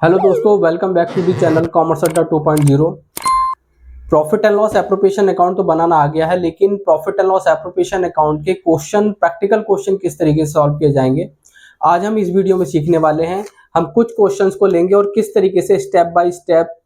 Hello दोस्तों, welcome back to the channel commerce Adda 2.0। Profit and loss appropriation account तो बनाना आ गया है, लेकिन profit and loss appropriation account के क्वेश्चन, प्रैक्टिकल क्वेश्चन किस तरीके से सॉल्व किए जाएंगे आज हम इस वीडियो में सीखने वाले हैं। हम कुछ क्वेश्चंस को लेंगे और किस तरीके से step by step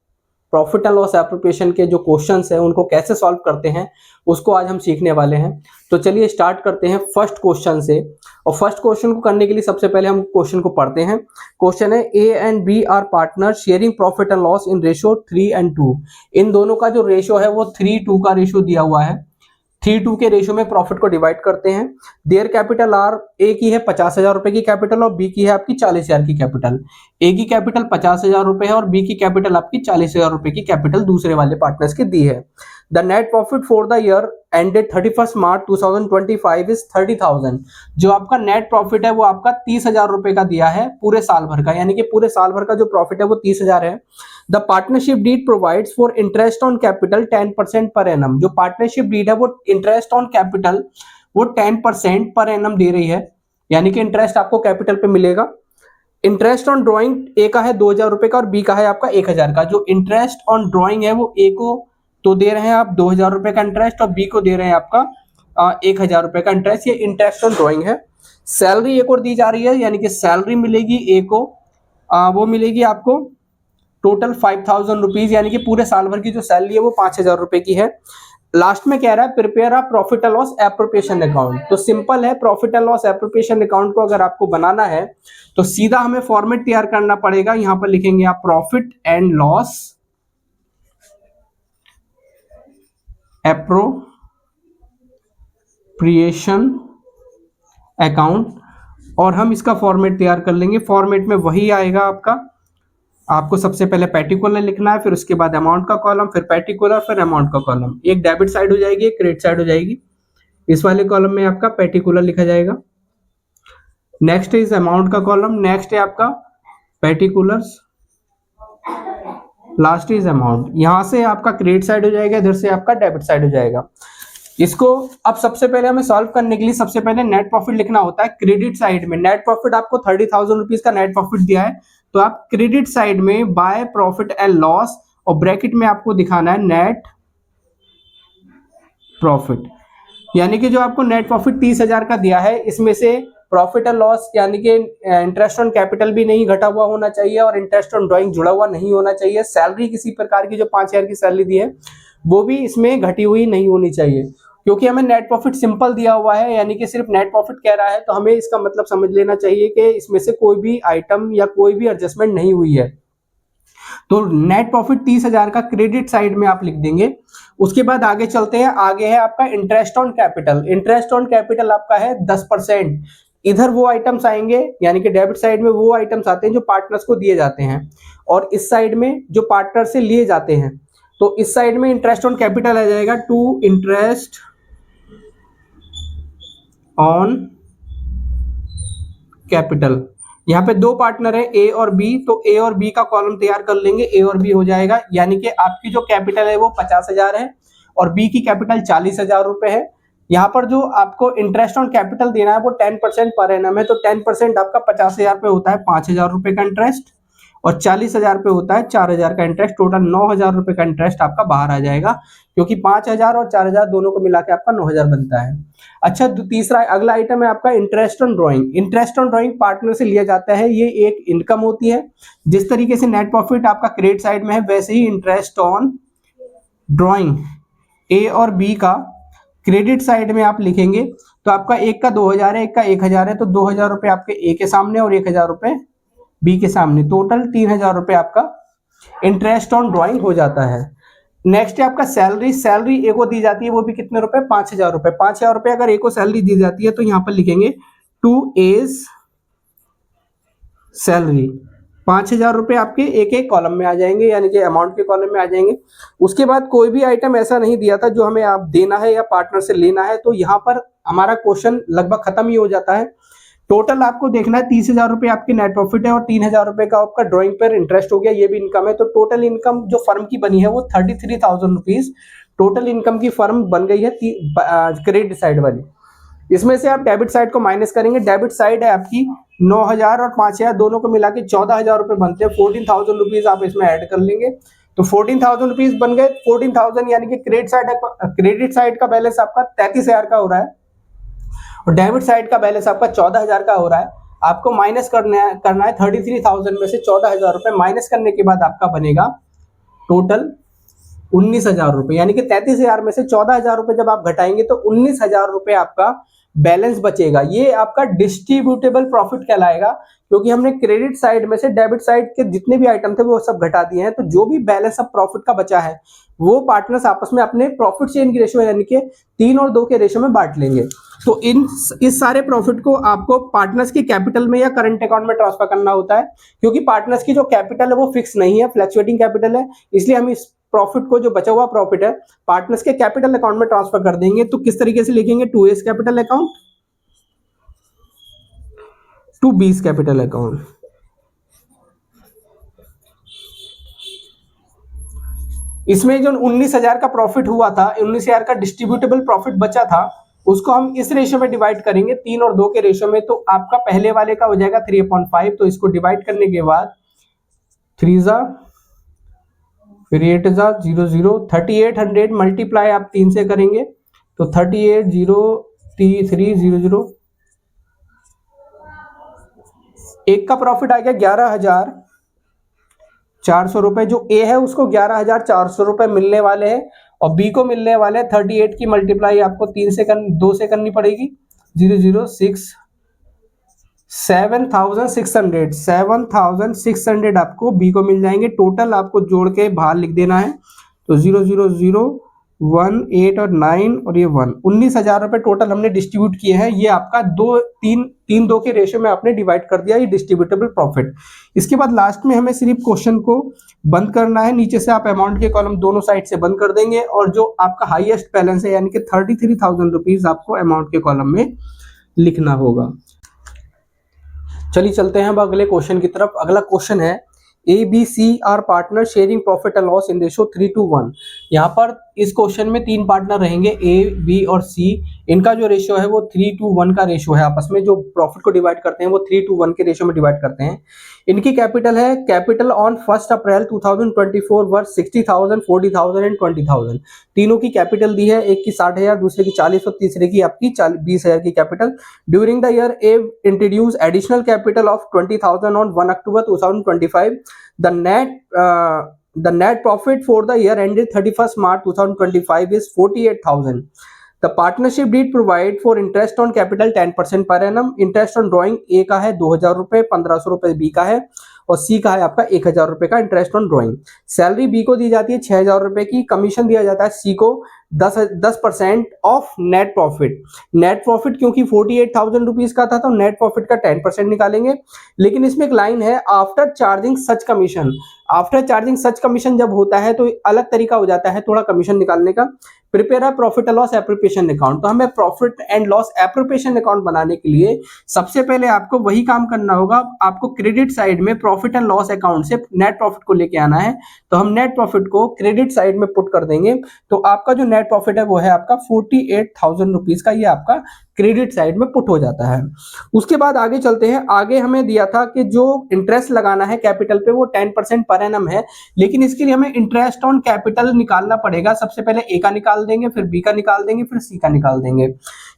profit and loss appropriation के जो क्वेश्चंस हैं उनको कैसे सॉल्व करते हैं उसको आज हम सीखने वाले हैं। तो चलिए स्टार्ट करते हैं फर्स्ट क्वेश्चन से। और फर्स्ट क्वेश्चन को करने के लिए सबसे पहले हम क्वेश्चन को पढ़ते हैं। क्वेश्चन है A and B are partner sharing profit and loss in ratio 3:2। इन दोनों का जो रेशियो है वो 3:2 का रेशियो दिया हुआ है। 3:2 के रेशियो में प्रॉफिट को डिवाइड करते हैं। देयर कैपिटल आर, ए की है 50,000 रुपए की कैपिटल और बी की है आपकी 40,000 की कैपिटल। ए की कैपिटल 50,000 रुपए है और बी की कैपिटल आपकी 40,000 रुपए की कैपिटल दूसरे वाले पार्टनर्स की दी है। The net profit for the year ended 31 March 2025 is 30,000। जो आपका नेट प्रॉफिट है वो आपका 30,000 रुपए का दिया है पूरे साल भर का, यानी कि पूरे साल भर का जो प्रॉफिट है वो 30,000 है। The partnership deed provides for interest on capital 10% per annum. जो पार्टनरशिप डीड है वो इंटरेस्ट ऑन कैपिटल वो 10% पर एनम दे रही है, यानी कि इंटरेस्ट आपको कैपिटल पे मिलेगा। इंटरेस्ट ऑन ड्रॉइंग ए का है 2,000 रुपए का और बी का है आपका 1,000 का। जो इंटरेस्ट ऑन ड्रॉइंग है वो ए को तो दे रहे हैं आप 2,000 रुपए का इंटरेस्ट और बी को दे रहे हैं आपका 1,000 रुपए का इंटरेस्ट। ये इंटरेस्ट ऑन ड्रॉइंग है। सैलरी एक और दी जा रही है, यानी कि सैलरी मिलेगी ए को, वो मिलेगी आपको टोटल 5,000 रुपीज, यानी कि पूरे साल भर की जो सैलरी है वो 5,000 रुपए की है। लास्ट में कह रहा है prepare a profit and loss appropriation account. तो सिंपल है, profit and loss appropriation account को अगर आपको बनाना है तो सीधा हमें फॉर्मेट तैयार करना पड़ेगा। यहां पर लिखेंगे आप profit and loss appropriation account और हम इसका फॉर्मेट तैयार कर लेंगे। फॉर्मेट में वही आएगा आपको सबसे पहले पर्टिकुलर लिखना है, फिर उसके बाद अमाउंट का कॉलम, फिर पर्टिकुलर, फिर अमाउंट का कॉलम। एक डेबिट साइड हो जाएगी, एक क्रेडिट साइड हो जाएगी। इस वाले कॉलम में आपका पर्टिकुलर लिखा जाएगा। नेक्स्ट इज अमाउंट का कॉलम, नेक्स्ट है आपका पर्टिकुलर्स, लास्ट इज अमाउंट। यहां से आपका क्रेडिट साइड हो जाएगा, इधर से आपका डेबिट साइड हो जाएगा। इसको अब सबसे पहले हमें सॉल्व करने के लिए सबसे पहले नेट प्रॉफिट लिखना होता है। क्रेडिट साइड में नेट प्रॉफिट आपको 30,000 रुपीज का नेट प्रॉफिट दिया है, तो आप क्रेडिट साइड में बाय प्रॉफिट एंड लॉस और ब्रैकेट में आपको दिखाना है नेट प्रॉफिट। यानी कि जो आपको नेट प्रॉफिट 30,000 का दिया है, इसमें से प्रॉफिट एंड लॉस यानी कि इंटरेस्ट ऑन कैपिटल भी नहीं घटा हुआ होना चाहिए और इंटरेस्ट ऑन ड्राइंग जुड़ा हुआ नहीं होना चाहिए। सैलरी किसी प्रकार की जो 5,000 की सैलरी दी है वो भी इसमें घटी हुई नहीं होनी चाहिए, क्योंकि हमें नेट प्रॉफिट सिंपल दिया हुआ है, यानी कि सिर्फ नेट प्रॉफिट कह रहा है, तो हमें इसका मतलब समझ लेना चाहिए कि इसमें से कोई भी आइटम या कोई भी एडजस्टमेंट नहीं हुई है। तो नेट प्रॉफिट 30,000 का क्रेडिट साइड में आप लिख देंगे। उसके बाद आगे चलते हैं। आगे है आपका interest on capital. Interest on capital आपका है 10%। इधर वो आइटम्स आएंगे, यानी कि डेबिट साइड में वो आइटम्स आते हैं जो पार्टनर्स को दिए जाते हैं और इस साइड में जो पार्टनर से लिए जाते हैं। तो इस साइड में इंटरेस्ट ऑन कैपिटल आ जाएगा टू इंटरेस्ट ऑन कैपिटल। यहाँ पे दो पार्टनर है ए और बी, तो ए और बी का कॉलम तैयार कर लेंगे। ए और बी हो जाएगा, यानी कि आपकी जो कैपिटल है वो 50,000 है और बी की कैपिटल 40,000 रुपए है। यहाँ पर जो आपको इंटरेस्ट ऑन कैपिटल देना है वो 10% पर एनम है, तो 10% आपका 50,000 पे होता है 5,000 रुपए का इंटरेस्ट और 40,000 पे होता है 4,000 का इंटरेस्ट। टोटल 9,000 रुपए का इंटरेस्ट आपका बाहर आ जाएगा, क्योंकि 5,000 और 4,000 दोनों को मिला के आपका 9,000 बनता है। अच्छा, तीसरा अगला आइटम है आपका interest on drawing. Interest on drawing partner से लिया जाता है, ये एक इनकम होती है। जिस तरीके से नेट प्रॉफिट आपका क्रेडिट साइड में है, वैसे ही इंटरेस्ट ऑन ड्राइंग ए और बी का क्रेडिट साइड में आप लिखेंगे। तो आपका एक का 2,000 है, एक का 1,000 है, तो 2,000 रुपए आपके ए के सामने और 1,000 रुपए बी के सामने, टोटल 3,000 रुपए आपका इंटरेस्ट ऑन ड्राइंग हो जाता है। नेक्स्ट है आपका सैलरी। सैलरी ए को दी जाती है, वो भी कितने रुपए, 5,000 रुपए। 5,000 रुपए अगर ए को सैलरी दी जाती है तो यहाँ पर लिखेंगे टू एज सैलरी। 5,000 रुपए आपके एक एक कॉलम में आ जाएंगे, यानी कि अमाउंट के कॉलम में आ जाएंगे। उसके बाद कोई भी आइटम ऐसा नहीं दिया था जो हमें आप देना है या पार्टनर से लेना है, तो यहाँ पर हमारा क्वेश्चन लगभग खत्म ही हो जाता है। टोटल आपको देखना है 30,000 रुपए आपकी नेट प्रॉफिट है और 3,000 रुपए का आपका ड्राइंग पर इंटरेस्ट हो गया, ये भी इनकम है। तो टोटल इनकम जो फर्म की बनी है वो 33,000 रुपीज टोटल इनकम की फर्म बन गई है क्रेडिट साइड वाली। इसमें से आप डेबिट साइड को माइनस करेंगे। डेबिट साइड है आपकी 9,000 और 5,000 दोनों को मिला के 14,000 रुपए बनते हैं। 14,000 रुपीज आप इसमें ऐड कर लेंगे तो 14,000 रुपीज बन गए। 14,000 यानी कि क्रेडिट साइड का बैलेंस आपका 33,000 का हो रहा है और डेबिट साइड का बैलेंस आपका 14,000 का हो रहा है। आपको माइनस करना है 33,000 में से 14,000 रुपए माइनस करने के बाद आपका बनेगा टोटल 19,000 रुपए, यानी कि 33,000 में से 14,000 रुपए जब आप घटाएंगे तो 19,000 रुपए आपका बैलेंस बचेगा। ये आपका डिस्ट्रीब्यूटेबल प्रॉफिट कहलाएगा, क्योंकि हमने क्रेडिट साइड में से डेबिट साइड के जितने भी आइटम थे वो सब घटा दिए हैं। तो जो भी बैलेंस ऑफ प्रॉफिट का बचा है वो पार्टनर्स आपस में अपने प्रॉफिट शेयरिंग की रेशियो यानी कि 3 और 2 के रेशियो में बांट लेंगे। तो इस सारे प्रॉफिट को आपको पार्टनर्स के कैपिटल में या करंट अकाउंट में ट्रांसफर करना होता है, क्योंकि पार्टनर्स की जो कैपिटल है वो फिक्स नहीं है, फ्लक्चुएटिंग कैपिटल है। इसलिए हम इस प्रॉफिट को, जो बचा हुआ प्रॉफिट है, पार्टनर्स के कैपिटल अकाउंट में ट्रांसफर कर देंगे। तो किस तरीके से लिखेंगे? 2A's capital account to B's capital account. इसमें जो 19,000 का प्रॉफिट हुआ था, 19,000 का डिस्ट्रीब्यूटेबल प्रॉफिट बचा था, उसको हम इस रेशियो में डिवाइड करेंगे 3 और 2 के रेशियो में। तो आपका पहले वाले का हो जाएगा 3/5। तो इसको डिवाइड करने के बाद 3 जा फिर 8 जा 0 0 3800 मल्टीप्लाई आप 3 से करेंगे तो 38,033,000। एक का प्रॉफिट आ गया 11,400 रुपए। जो ए है उसको 11,400 रुपए मिलने वाले हैं और बी को मिलने वाले 38 की मल्टीप्लाई आपको 2 से करनी पड़ेगी। 0 0 6 7,600 आपको बी को मिल जाएंगे। टोटल आपको जोड़ के बाहर लिख देना है तो 0 0 0 1 8 और 9 और ये 1 19,000 रुपए टोटल हमने डिस्ट्रीब्यूट किए हैं। ये आपका 3-2 के रेशियो में आपने डिवाइड कर दिया, ये डिस्ट्रीब्यूटेबल प्रॉफिट। इसके बाद लास्ट में हमें सिर्फ क्वेश्चन को बंद करना है। नीचे से आप अमाउंट के कॉलम दोनों साइड से बंद कर देंगे और जो आपका हाईएस्ट बैलेंस है यानी कि 33,000 रुपीज आपको अमाउंट के कॉलम में लिखना होगा। चलिए चलते हैं अब अगले क्वेश्चन की तरफ। अगला क्वेश्चन है ABC are partner sharing profit and loss in ratio 3:1। यहाँ पर इस क्वेश्चन में 3 पार्टनर रहेंगे, A, B और C। इनका जो रेशियो है वो 3:1 का रेशियो है। आपस में जो प्रॉफिट को डिवाइड करते हैं वो 3:1 के रेशियो में डिवाइड करते हैं। इनकी कैपिटल है, capital on 1 April 2024 worth 60,000, 40,000 and 20,000। तीनों की कैपिटल दी है, एक की 60,000, दूसरे की 40 और तीसरे की आपकी 20,000 की capital. During the year A introduce additional capital of 20,000 on 1 October 2025। The net profit for the year ended 31st March 2025 is 48,000. The partnership did provide for interest on capital 10% per annum. Interest on drawing A का है 2,000 रुपए, 1,500 रुपए B का है और C का है आपका 1,000 रुपए का interest on drawing. Salary B को दी जाती है 6,000 रुपए की। कमीशन दिया जाता है C को 10% of net profit. Net profit क्योंकि 48,000 रुपीज का था तो नेट प्रॉफिट का 10% निकालेंगे। लेकिन इसमें एक लाइन है, आफ्टर चार्जिंग सच कमीशन। आफ्टर चार्जिंग सच कमीशन जब होता है तो अलग तरीका हो जाता है थोड़ा कमीशन निकालने का। Prepare a profit and loss appropriation account. तो हमें profit and loss appropriation account बनाने के लिए सबसे पहले आपको वही काम करना होगा। आपको क्रेडिट साइड में प्रॉफिट एंड लॉस अकाउंट से नेट प्रॉफिट को लेके आना है। तो हम नेट प्रॉफिट को क्रेडिट साइड में पुट कर देंगे। तो आपका जो नेट प्रॉफिट है वो है आपका 48,000 रुपीज का, ये आपका क्रेडिट साइड में पुट हो जाता है। उसके बाद आगे चलते हैं। आगे हमें दिया था कि जो इंटरेस्ट लगाना है कैपिटल पे वो 10% पर एनम है, लेकिन इसके लिए हमें इंटरेस्ट ऑन कैपिटल निकालना पड़ेगा। सबसे पहले ए का निकाल देंगे, फिर बी का निकाल देंगे, फिर सी का निकाल देंगे,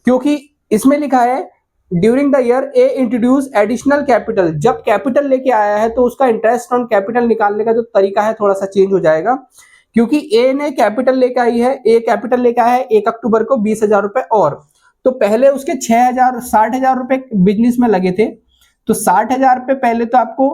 क्योंकि इसमें लिखा है during the year A introduce additional capital. जब कैपिटल लेके आया है तो उसका इंटरेस्ट ऑन कैपिटल निकालने का जो तरीका है थोड़ा सा चेंज हो जाएगा, क्योंकि ए ने कैपिटल लेके आई है, ए कैपिटल लेके आया है 1 अक्टूबर को 20,000 रुपए। और तो पहले उसके 60,000 रुपए बिजनेस में लगे थे, तो 60,000 पे पहले तो आपको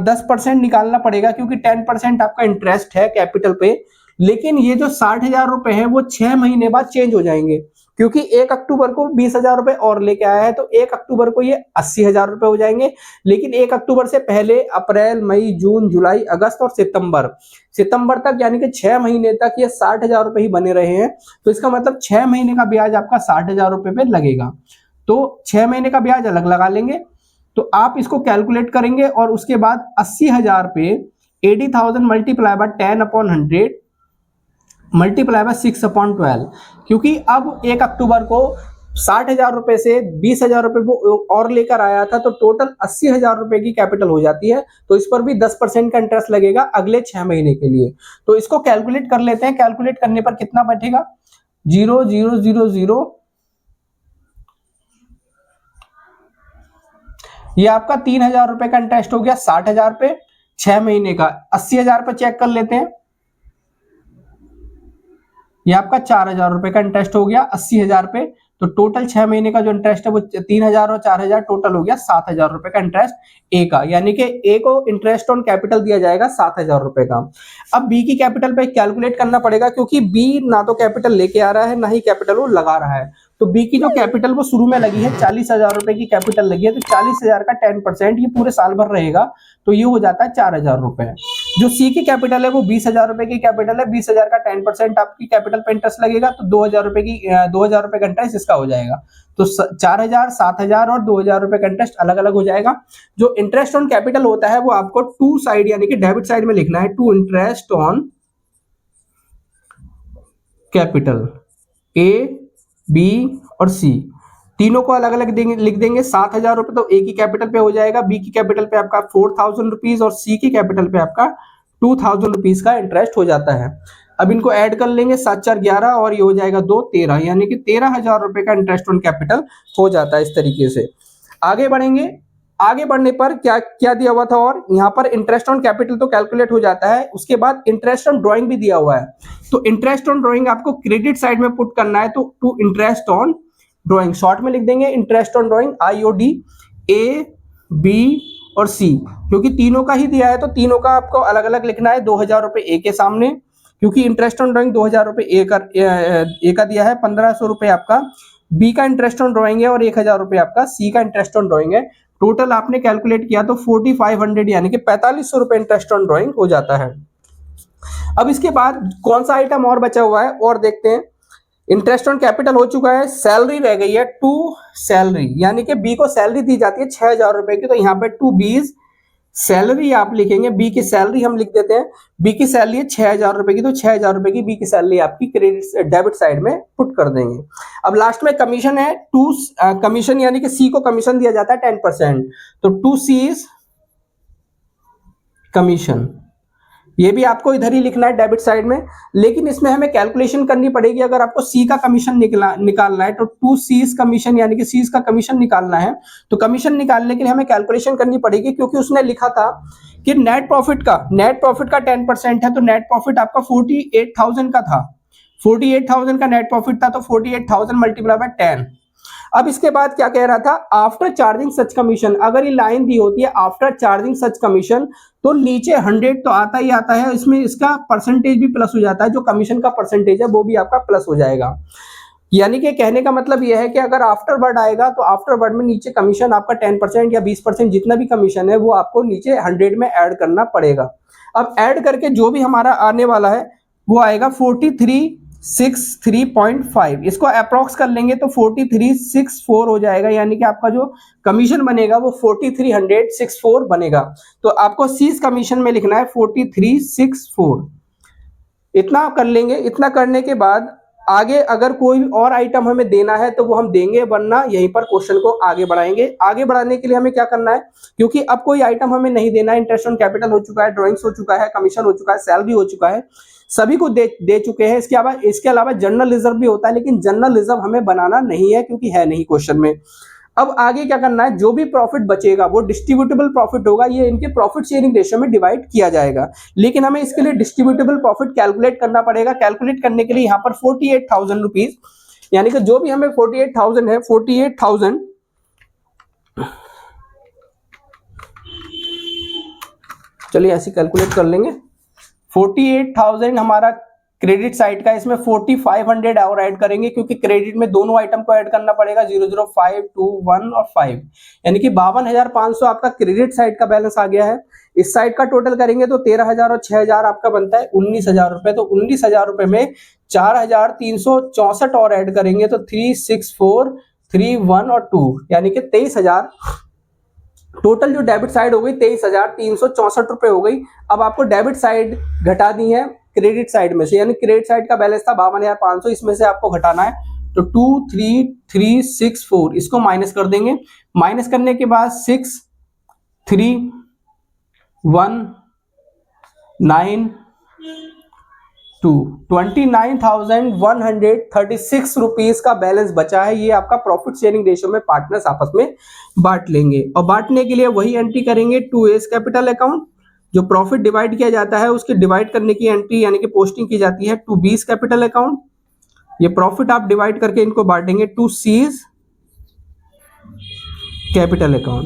10% निकालना पड़ेगा, क्योंकि 10% आपका इंटरेस्ट है कैपिटल पे। लेकिन ये जो 60,000 रुपए है वो 6 महीने बाद चेंज हो जाएंगे, क्योंकि 1 अक्टूबर को 20,000 रुपए और लेके आया है, तो 1 अक्टूबर को ये 80,000 रुपए हो जाएंगे। लेकिन 1 अक्टूबर से पहले अप्रैल, मई, जून, जुलाई, अगस्त और सितंबर तक यानी कि 6 महीने तक ये 60,000 रुपए ही बने रहे हैं। तो इसका मतलब 6 महीने का ब्याज आपका 60,000 रुपए पे लगेगा। तो 6 महीने का ब्याज अलग लगा लेंगे। तो आप इसको कैलकुलेट करेंगे और उसके बाद 80,000 पे 80,000 मल्टीप्लाई बाय 10/100 मल्टीप्लाई बाय 6/12, क्योंकि अब 1 अक्टूबर को 60,000 रुपए से 20,000 रुपए वो और लेकर आया था, तो टोटल 80,000 रुपए की कैपिटल हो जाती है। तो इस पर भी 10% का इंटरेस्ट लगेगा अगले 6 महीने के लिए। तो इसको कैलकुलेट कर लेते हैं। कैलकुलेट करने पर कितना बैठेगा, 0,000, ये आपका 3,000 रुपए का इंटरेस्ट हो गया 60,000 पे 6 महीने का। 80,000 पे चेक कर लेते हैं, ये आपका 4,000 रुपए का इंटरेस्ट हो गया 80,000 पे। तो टोटल 6 महीने का जो इंटरेस्ट है वो 3,000 और 4,000 टोटल हो गया 7,000 रुपए का इंटरेस्ट ए का, यानी कि ए को इंटरेस्ट ऑन कैपिटल दिया जाएगा 7,000 रुपए का। अब बी की कैपिटल पे कैलकुलेट करना पड़ेगा, क्योंकि बी ना तो कैपिटल लेके आ रहा है ना ही कैपिटल वो लगा रहा है। तो बी की जो कैपिटल वो शुरू में लगी है 40,000 रुपए की कैपिटल लगी है, तो 40,000 का 10% ये पूरे साल भर रहेगा, तो ये हो जाता है 4,000 रुपए। जो सी की कैपिटल है वो 20,000 रुपए की कैपिटल है, 20,000 का 10% आपकी कैपिटल पे इंटरेस्ट लगेगा, तो 2,000 रुपए की 2,000 रुपए का इंटरेस्ट इसका हो जाएगा। तो 4,000, 7,000 और 2,000 रुपए का इंटरेस्ट अलग अलग हो जाएगा। जो इंटरेस्ट ऑन कैपिटल होता है वो आपको टू साइड यानी कि डेबिट साइड में लिखना है, to interest on capital, A B और सी तीनों को अलग अलग लिख देंगे। 7,000 रुपए तो ए की कैपिटल पे हो जाएगा, बी की कैपिटल पे आपका 4,000 रुपीज और सी की कैपिटल पे आपका 2,000 रुपीज का इंटरेस्ट हो जाता है। अब इनको ऐड कर लेंगे, 7 4 11 और ये हो जाएगा 2 13, यानी कि 13,000 रुपए का इंटरेस्ट ऑन कैपिटल हो जाता है। इस तरीके से आगे बढ़ेंगे। आगे बढ़ने पर क्या क्या दिया हुआ था, और यहाँ पर इंटरेस्ट ऑन कैपिटल तो कैलकुलेट हो जाता है, उसके बाद इंटरेस्ट ऑन ड्राइंग भी दिया हुआ है। तो इंटरेस्ट ऑन ड्राइंग आपको क्रेडिट साइड में पुट करना है, तो to interest on drawing short में लिख देंगे interest on drawing IOD, A B और सी, क्योंकि तीनों का ही दिया है तो तीनों का आपको अलग अलग लिखना है। 2,000 रुपए ए के सामने, क्योंकि इंटरेस्ट ऑन ड्राइंग 2,000 रुपए ए का दिया है, 1,500 रुपए आपका बी का इंटरेस्ट ऑन ड्राइंग है और 1,000 रुपए आपका सी का इंटरेस्ट ऑन ड्राइंग है। टोटल आपने कैलकुलेट किया तो 4,500 यानी कि 4,500 रुपए इंटरेस्ट ऑन ड्राइंग हो जाता है। अब इसके बाद कौन सा आइटम और बचा हुआ है और देखते हैं। इंटरेस्ट ऑन कैपिटल हो चुका है, सैलरी रह गई है, टू सैलरी, यानी कि बी को सैलरी दी जाती है 6,000 रुपए की, तो यहाँ पे टू बीज सैलरी आप लिखेंगे। बी की सैलरी हम लिख देते हैं, बी की सैलरी है 6,000 रुपए की, तो 6,000 रुपए की बी की सैलरी आपकी क्रेडिट डेबिट साइड में पुट कर देंगे। अब लास्ट में कमीशन है, टू कमीशन यानी कि सी को कमीशन दिया जाता है 10%, तो टू सीज कमीशन, ये भी आपको इधर ही लिखना है डेबिट साइड में। लेकिन इसमें हमें कैलकुलेशन करनी पड़ेगी, अगर आपको सी का कमीशन निकालना है तो टू सीज कमीशन यानी कि सीज का कमीशन निकालना है, तो कमीशन निकालने के लिए हमें कैलकुलेशन करनी पड़ेगी, क्योंकि उसने लिखा था कि नेट प्रॉफिट का 10% है, तो नेट प्रॉफिट आपका 48,000 का था, 48,000 का नेट प्रॉफिट था, तो 48,000 मल्टीप्लाई बाय 10। अब इसके बाद क्या कह रहा था, आफ्टर चार्जिंग सच कमीशन, अगर ये लाइन दी होती है आफ्टर चार्जिंग सच कमीशन, तो नीचे 100 तो आता ही आता है, इसमें इसका परसेंटेज भी प्लस हो जाता है, जो कमीशन का परसेंटेज है वो भी आपका प्लस हो जाएगा। यानी कि कहने का मतलब यह है कि अगर आफ्टर वर्ड आएगा तो आफ्टर वर्ड में नीचे कमीशन आपका 10% या 20% जितना भी कमीशन है वो आपको नीचे 100 में ऐड करना पड़ेगा। अब ऐड करके जो भी हमारा आने वाला है वो आएगा 4363.5, इसको अप्रॉक्स कर लेंगे तो 4364 हो जाएगा, यानी कि आपका जो कमीशन बनेगा वो 4364 बनेगा। तो आपको सीज कमीशन में लिखना है 4364, इतना कर लेंगे। इतना करने के बाद आगे अगर कोई और आइटम हमें देना है तो वो हम देंगे, वरना यहीं पर क्वेश्चन को आगे बढ़ाएंगे। आगे बढ़ाने के लिए हमें क्या करना है, क्योंकि अब कोई आइटम हमें नहीं देना है, इंटरेस्ट ऑन कैपिटल हो चुका है, ड्राइंग्स हो चुका है, कमीशन हो चुका है, सैलरी हो चुका है, सभी को दे चुके हैं। इसके अलावा जनरल रिजर्व भी होता है, लेकिन जनरल रिजर्व हमें बनाना नहीं है क्योंकि है नहीं क्वेश्चन में। अब आगे क्या करना है, जो भी प्रॉफिट बचेगा वो डिस्ट्रीब्यूटेबल प्रॉफिट होगा, ये इनके प्रॉफिट शेयरिंग रेशियो में डिवाइड किया जाएगा। लेकिन हमें इसके लिए डिस्ट्रीब्यूटेबल प्रॉफिट कैलकुलेट करना पड़ेगा। कैलकुलेट करने के लिए यहाँ पर 48,000 रुपीज, यानी कि जो भी हमें 48,000 है, 48,000 चलिए ऐसे कैलकुलेट कर लेंगे। 48,000 हमारा क्रेडिट साइड का, इसमें 4,500 और ऐड करेंगे, क्योंकि क्रेडिट में दोनों आइटम को ऐड करना पड़ेगा, 0, 5, 2, 1 और 5, यानी कि 52,500 आपका क्रेडिट साइड का बैलेंस आ गया है। इस साइड का टोटल करेंगे तो 13,000 और 6,000 आपका बनता है 19,000 रुपए। तो 19,000 रुपए में 4,364 और ऐड करेंगे तो 3, 6, 4, 3, 1 और 2, यानी कि 23,000 टोटल जो डेबिट साइड हो गई 23,364 रुपए हो गई। अब आपको डेबिट साइड घटा दी है क्रेडिट साइड में से, यानी क्रेडिट साइड का बैलेंस था 52,500, इसमें से आपको घटाना है तो 23364 इसको माइनस कर देंगे। माइनस करने के बाद 63192 29,136 रुपीज का बैलेंस बचा है। ये आपका प्रॉफिट शेयरिंग रेशियो में पार्टनर्स आपस में बांट लेंगे। और बांटने के लिए वही एंट्री करेंगे 2A's कैपिटल अकाउंट, जो प्रॉफिट डिवाइड किया जाता है उसके डिवाइड करने की एंट्री यानी कि पोस्टिंग की जाती है 2B's कैपिटल अकाउंट। ये प्रॉफिट आप डिवाइड करके इनको बांटेंगे 2C's कैपिटल अकाउंट।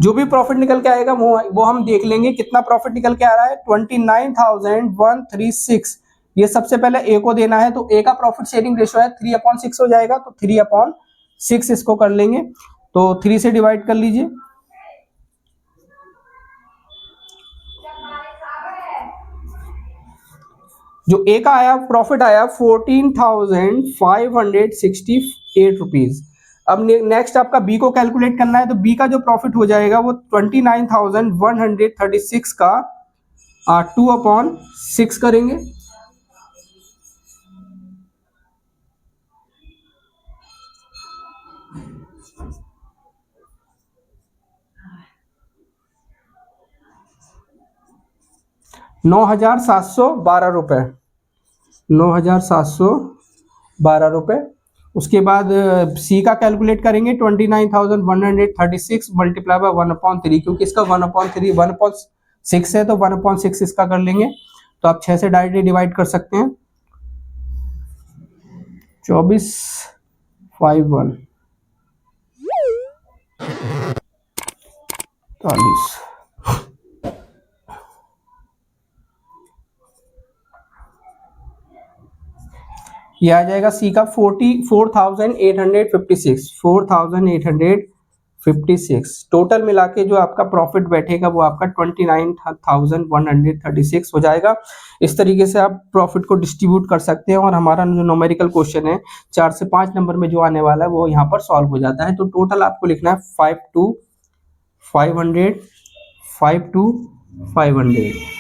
जो भी प्रॉफिट निकल के आएगा वो हम देख लेंगे कितना प्रॉफिट निकल के आ रहा है 29,136। ये सबसे पहले ए को देना है, तो ए का प्रॉफिट शेयरिंग रेशियो है 3/6 हो जाएगा, तो 3/6 इसको कर लेंगे। तो 3 से डिवाइड कर लीजिए। जो ए का आया प्रॉफिट आया 14,568 रुपीज। अब नेक्स्ट आपका बी को कैलकुलेट करना है, तो बी का जो प्रॉफिट हो जाएगा वो 29,136 का 2/6 करेंगे। ₹9,712 ₹9,712। उसके बाद सी का कैलकुलेट करेंगे 29,136 मल्टीप्लाई बाय 1/3, क्योंकि इसका 1/6 है तो 1/6 इसका कर लेंगे। तो आप 6 से डायरेक्टली डिवाइड कर सकते हैं। 24/51 40। ये आ जाएगा सी का 4,856 टोटल मिला के जो आपका प्रॉफिट बैठेगा वो आपका 29,136 हो जाएगा। इस तरीके से आप प्रॉफिट को डिस्ट्रीब्यूट कर सकते हैं। और हमारा जो न्यूमेरिकल क्वेश्चन है 4 से 5 नंबर में जो आने वाला है वो यहाँ पर सॉल्व हो जाता है। तो टोटल आपको लिखना है 5 to 500 5 to 500।